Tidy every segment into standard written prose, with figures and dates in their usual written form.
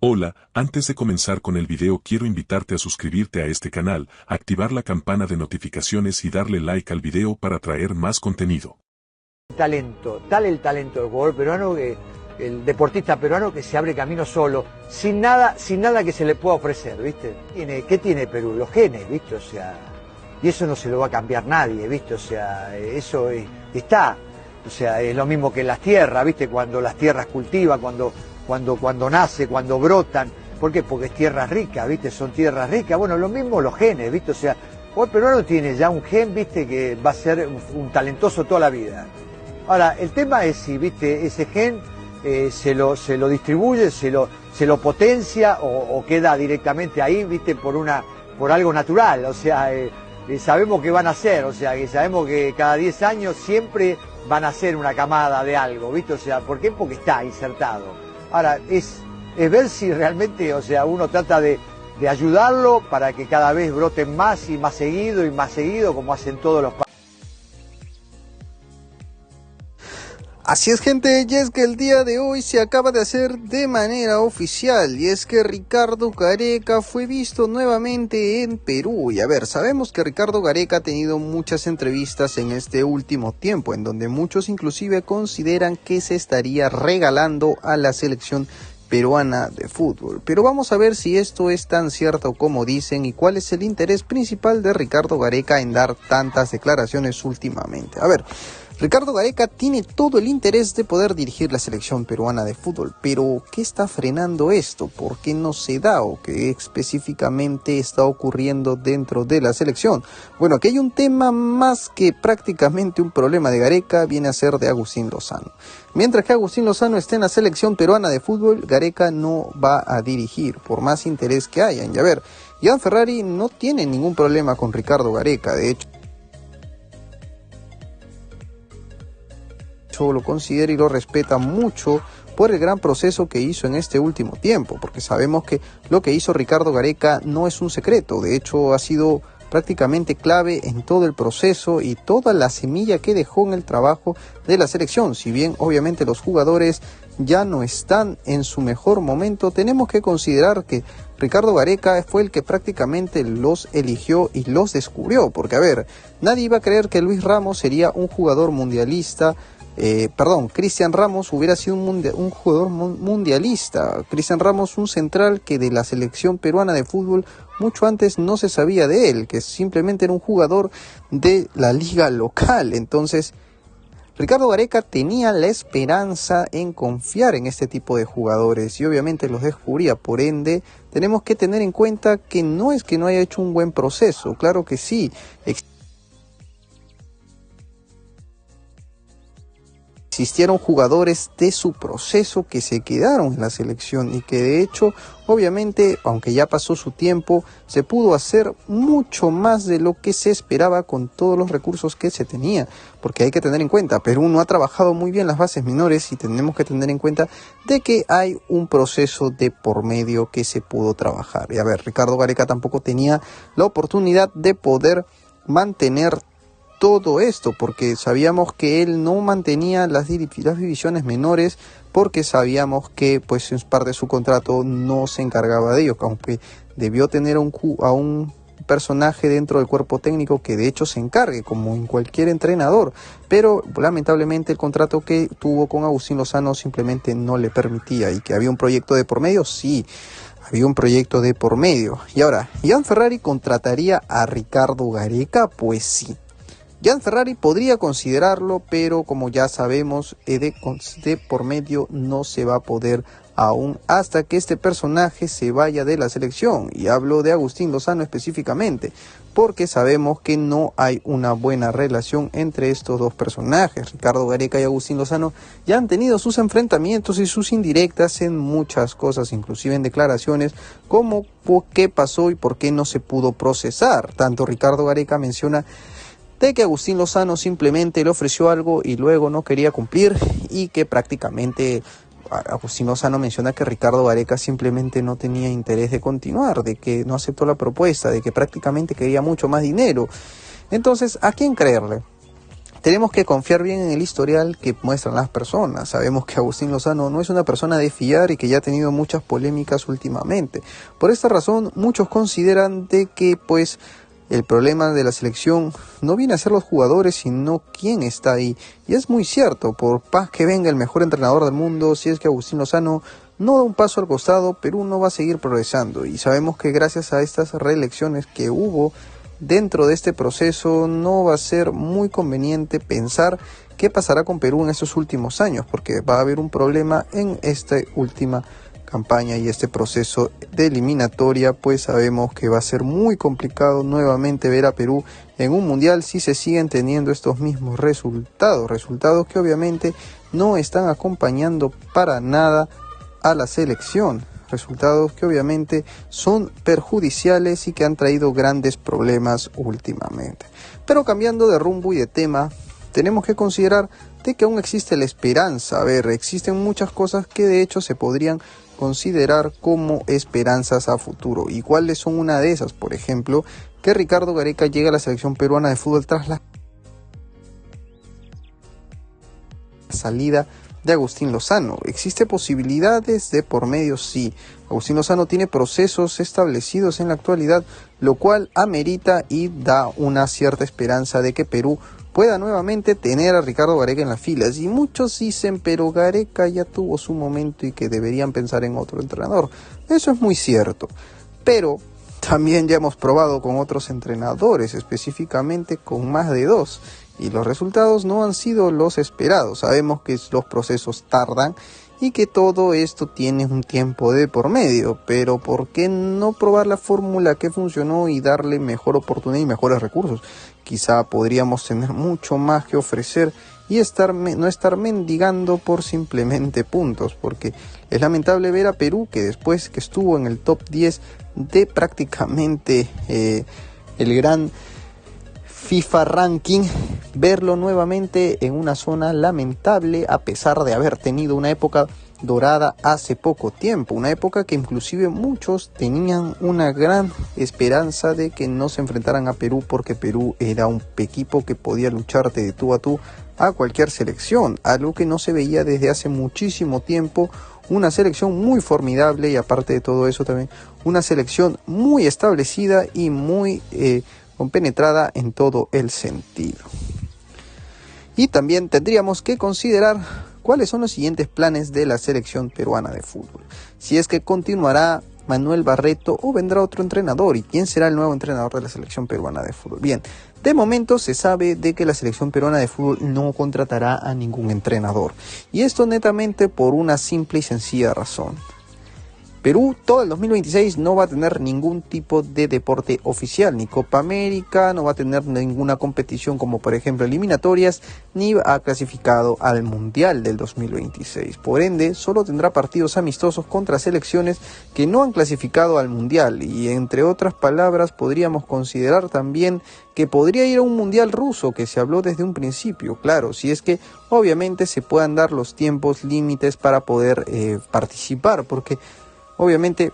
Hola, antes de comenzar con el video quiero invitarte a suscribirte a este canal, activar la campana de notificaciones y darle like al video para traer más contenido. Tal el talento del jugador peruano, el deportista peruano que se abre camino solo, sin nada que se le pueda ofrecer, ¿viste? ¿Qué tiene Perú? Los genes, ¿viste? O sea, y eso no se lo va a cambiar nadie, ¿viste? O sea, eso está. O sea, es lo mismo que en las tierras, ¿viste? Cuando las tierras cultivan, cuando nace, cuando brotan. ¿Por qué? Porque es tierra rica, ¿viste? Son tierras ricas. Bueno, lo mismo los genes, ¿viste? O sea, el jugador peruano tiene ya un gen, ¿viste? Que va a ser un talentoso toda la vida. Ahora, el tema es si, ¿viste? Ese gen se lo distribuye, se lo potencia o queda directamente ahí, ¿viste? Por algo natural. O sea, sabemos que van a ser, o sea, que sabemos que cada 10 años siempre van a ser una camada de algo, ¿viste? O sea, ¿por qué? Porque está insertado. Ahora, es ver si realmente, o sea, uno trata de ayudarlo para que cada vez broten más y más seguido, como hacen todos los países. Así es, gente, y es que el día de hoy se acaba de hacer de manera oficial, y es que Ricardo Gareca fue visto nuevamente en Perú. Y a ver, sabemos que Ricardo Gareca ha tenido muchas entrevistas en este último tiempo, en donde muchos inclusive consideran que se estaría regalando a la selección peruana de fútbol. Pero vamos a ver si esto es tan cierto como dicen y cuál es el interés principal de Ricardo Gareca en dar tantas declaraciones últimamente. A ver, Ricardo Gareca tiene todo el interés de poder dirigir la selección peruana de fútbol, pero ¿qué está frenando esto? ¿Por qué no se da o qué específicamente está ocurriendo dentro de la selección? Bueno, aquí hay un tema más que prácticamente un problema de Gareca, viene a ser de Agustín Lozano. Mientras que Agustín Lozano esté en la selección peruana de fútbol, Gareca no va a dirigir, por más interés que hayan. Y a ver, Gianferrari no tiene ningún problema con Ricardo Gareca, de hecho lo considera y lo respeta mucho por el gran proceso que hizo en este último tiempo, porque sabemos que lo que hizo Ricardo Gareca no es un secreto, de hecho ha sido prácticamente clave en todo el proceso y toda la semilla que dejó en el trabajo de la selección. Si bien obviamente los jugadores ya no están en su mejor momento, tenemos que considerar que Ricardo Gareca fue el que prácticamente los eligió y los descubrió, porque a ver, nadie iba a creer que Luis Ramos sería un jugador mundialista. Cristian Ramos hubiera sido un jugador mundialista. Cristian Ramos, un central que de la selección peruana de fútbol mucho antes no se sabía de él, que simplemente era un jugador de la liga local. Entonces, Ricardo Gareca tenía la esperanza en confiar en este tipo de jugadores y obviamente los descubría. Por ende, tenemos que tener en cuenta que no es que no haya hecho un buen proceso, claro que sí. Existieron jugadores de su proceso que se quedaron en la selección y que de hecho, obviamente, aunque ya pasó su tiempo, se pudo hacer mucho más de lo que se esperaba con todos los recursos que se tenía. Porque hay que tener en cuenta, Perú no ha trabajado muy bien las bases menores y tenemos que tener en cuenta de que hay un proceso de por medio que se pudo trabajar. Y a ver, Ricardo Gareca tampoco tenía la oportunidad de poder mantener todo esto, porque sabíamos que él no mantenía las divisiones menores, porque sabíamos que pues en parte de su contrato no se encargaba de ello, aunque debió tener a un personaje dentro del cuerpo técnico que de hecho se encargue, como en cualquier entrenador, pero lamentablemente el contrato que tuvo con Agustín Lozano simplemente no le permitía. Y que había un proyecto de por medio, sí, había un proyecto de por medio. Y ahora, ¿Gianferrari contrataría a Ricardo Gareca? Pues sí. Gianferrari podría considerarlo, pero como ya sabemos, de por medio no se va a poder aún hasta que este personaje se vaya de la selección. Y hablo de Agustín Lozano específicamente, porque sabemos que no hay una buena relación entre estos dos personajes. Ricardo Gareca y Agustín Lozano ya han tenido sus enfrentamientos y sus indirectas en muchas cosas, inclusive en declaraciones como por qué pasó y por qué no se pudo procesar. Tanto Ricardo Gareca menciona de que Agustín Lozano simplemente le ofreció algo y luego no quería cumplir, y que prácticamente Agustín Lozano menciona que Ricardo Gareca simplemente no tenía interés de continuar, de que no aceptó la propuesta, de que prácticamente quería mucho más dinero. Entonces, ¿a quién creerle? tenemos que confiar bien en el historial que muestran las personas. Sabemos que Agustín Lozano no es una persona de fiar y que ya ha tenido muchas polémicas últimamente. Por esta razón, muchos consideran de que pues el problema de la selección no viene a ser los jugadores, sino quién está ahí. Y es muy cierto, por más que venga el mejor entrenador del mundo, si es que Agustín Lozano no da un paso al costado, Perú no va a seguir progresando. Y sabemos que gracias a estas reelecciones que hubo dentro de este proceso, no va a ser muy conveniente pensar qué pasará con Perú en estos últimos años, porque va a haber un problema en esta última campaña y este proceso de eliminatoria, pues sabemos que va a ser muy complicado nuevamente ver a Perú en un mundial si se siguen teniendo estos mismos resultados que obviamente no están acompañando para nada a la selección. Resultados que obviamente son perjudiciales y que han traído grandes problemas últimamente. Pero cambiando de rumbo y de tema, tenemos que considerar de que aún existe la esperanza. A ver, existen muchas cosas que de hecho se podrían considerar como esperanzas a futuro. ¿Y cuáles son una de esas? Por ejemplo, que Ricardo Gareca llegue a la selección peruana de fútbol tras la salida de Agustín Lozano. ¿Existe posibilidades de por medio? Sí. Agustín Lozano tiene procesos establecidos en la actualidad, lo cual amerita y da una cierta esperanza de que Perú pueda nuevamente tener a Ricardo Gareca en las filas. Y muchos dicen, pero Gareca ya tuvo su momento y que deberían pensar en otro entrenador. Eso es muy cierto. Pero también ya hemos probado con otros entrenadores, específicamente con más de 2. Y los resultados no han sido los esperados. Sabemos que los procesos tardan y que todo esto tiene un tiempo de por medio. Pero ¿por qué no probar la fórmula que funcionó y darle mejor oportunidad y mejores recursos? Quizá podríamos tener mucho más que ofrecer y no estar mendigando por simplemente puntos. Porque es lamentable ver a Perú, que después que estuvo en el top 10 de prácticamente el gran FIFA Ranking, verlo nuevamente en una zona lamentable a pesar de haber tenido una época dorada hace poco tiempo, una época que inclusive muchos tenían una gran esperanza de que no se enfrentaran a Perú, porque Perú era un equipo que podía lucharte de tú a cualquier selección, algo que no se veía desde hace muchísimo tiempo. Una selección muy formidable y aparte de todo eso también una selección muy establecida y muy compenetrada en todo el sentido. Y también tendríamos que considerar cuáles son los siguientes planes de la selección peruana de fútbol. Si es que continuará Manuel Barreto o vendrá otro entrenador, y quién será el nuevo entrenador de la selección peruana de fútbol. Bien, de momento se sabe de que la selección peruana de fútbol no contratará a ningún entrenador, y esto netamente por una simple y sencilla razón. Perú todo el 2026 no va a tener ningún tipo de deporte oficial, ni Copa América, no va a tener ninguna competición como por ejemplo eliminatorias, ni ha clasificado al Mundial del 2026. Por ende, solo tendrá partidos amistosos contra selecciones que no han clasificado al Mundial, y entre otras palabras podríamos considerar también que podría ir a un Mundial ruso, que se habló desde un principio, claro, si es que obviamente se puedan dar los tiempos límites para poder participar, porque obviamente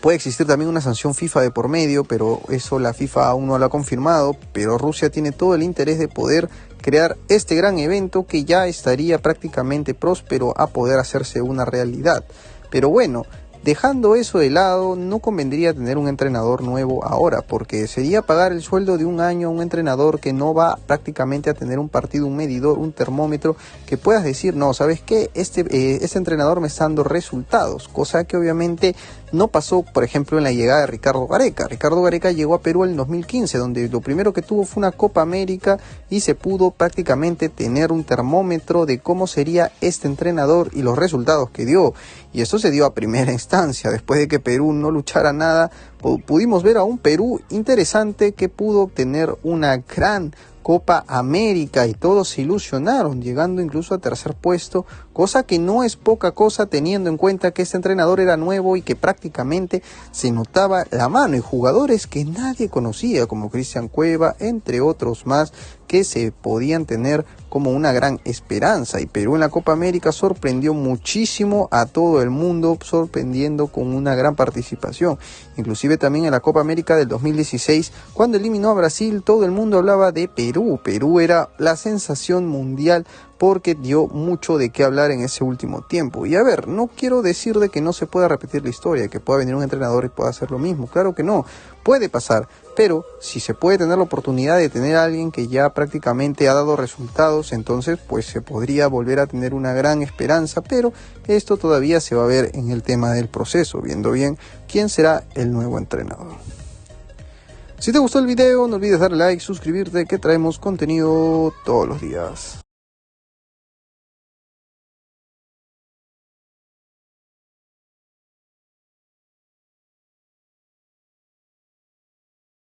puede existir también una sanción FIFA de por medio, pero eso la FIFA aún no lo ha confirmado. Pero Rusia tiene todo el interés de poder crear este gran evento que ya estaría prácticamente próspero a poder hacerse una realidad. Pero bueno, dejando eso de lado, no convendría tener un entrenador nuevo ahora, porque sería pagar el sueldo de un año a un entrenador que no va prácticamente a tener un partido, un medidor, un termómetro, que puedas decir, no, ¿sabes qué? Este entrenador me está dando resultados, cosa que obviamente no pasó, por ejemplo, en la llegada de Ricardo Gareca. Ricardo Gareca llegó a Perú en el 2015, donde lo primero que tuvo fue una Copa América y se pudo prácticamente tener un termómetro de cómo sería este entrenador y los resultados que dio. Y esto se dio a primera instancia. Después de que Perú no luchara nada, pudimos ver a un Perú interesante que pudo obtener una gran Copa América y todos se ilusionaron, llegando incluso a tercer puesto cosa que no es poca cosa teniendo en cuenta que este entrenador era nuevo y que prácticamente se notaba la mano, y jugadores que nadie conocía como Cristian Cueva, entre otros más, que se podían tener como una gran esperanza. Y Perú en la Copa América sorprendió muchísimo a todo el mundo, sorprendiendo con una gran participación. Inclusive también en la Copa América del 2016, cuando eliminó a Brasil, todo el mundo hablaba de Perú. Perú era la sensación mundial porque dio mucho de qué hablar en ese último tiempo. Y a ver, no quiero decir de que no se pueda repetir la historia, que pueda venir un entrenador y pueda hacer lo mismo. Claro que no, puede pasar. Pero si se puede tener la oportunidad de tener a alguien que ya prácticamente ha dado resultados, entonces pues se podría volver a tener una gran esperanza. Pero esto todavía se va a ver en el tema del proceso, viendo bien quién será el nuevo entrenador. Si te gustó el video, no olvides darle like, suscribirte, que traemos contenido todos los días.